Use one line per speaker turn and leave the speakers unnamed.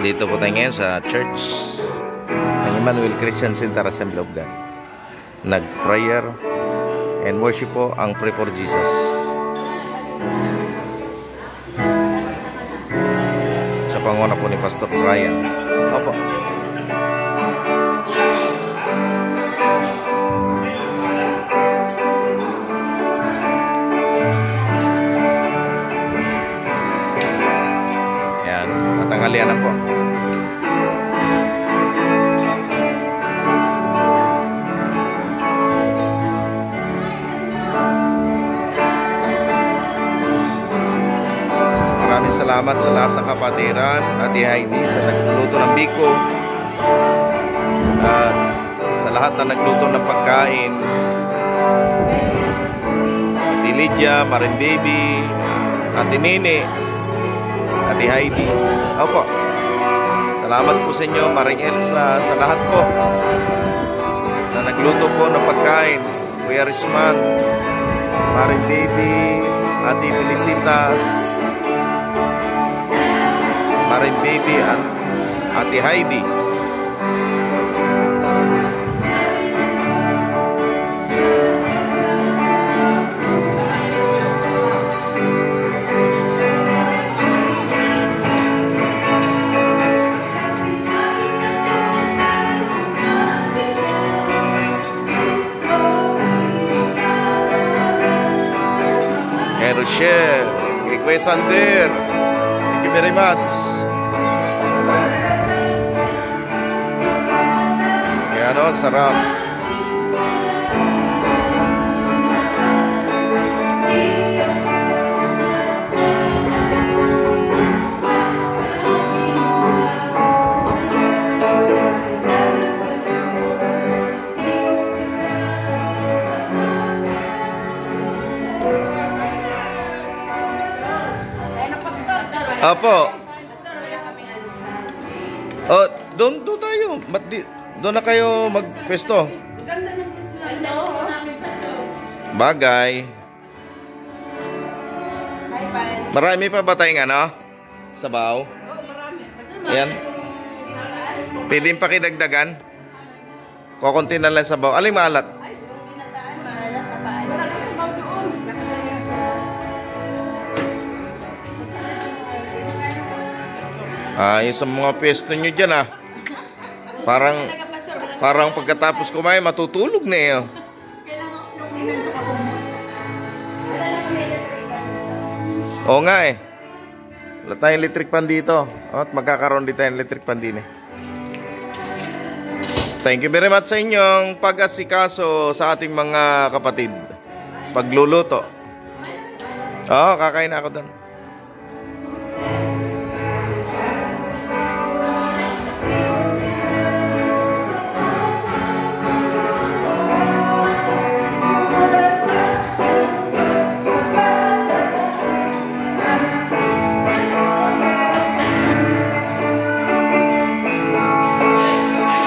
Dito po tayo ngayon sa church ng Emmanuel Christian Center Assembly of God. Nag-prayer and worship po ang Pray for Jesus. Sa panguna po ni Pastor Ryan. Opo. Yan, tatanghalian na po. Maraming salamat sa lahat ng kapatiran, Ate Heidi sa nagluto ng biko, at sa lahat na nagluto ng pagkain, Ate Lydia, Marin Baby, Ate Nene, Ate Heidi. Opo, salamat po sa inyo, Maring Elsa, sa lahat po na nagluto po ng pagkain. Kuya Rizman, Marin Baby, Ate Felicitas, Marin Baby at Ate Heidi. Kay Rochelle, kay Kuya Sander, thank you very much. Yan o, sarap. Apo. Oh, doon tayo. Doon na kayo magpesto.
Ganda ng gusto namin.
Bagay. Marami pa ba tayong sabaw?
Oo, marami.
Ayan. Pwede pakidagdagan? Kukunti na lang sabaw. Aling maalat?
Wala na sabaw doon.
Yung sa mga pesto nyo dyan Parang pagkatapos kumain matutulog na eh. Oo nga eh. Wala tayong electric pan dito. At magkakaroon din tayong electric pan din eh. Thank you very much sa inyong pag-asikaso sa ating mga kapatid. Pagluluto. Oo, kakain na ako doon.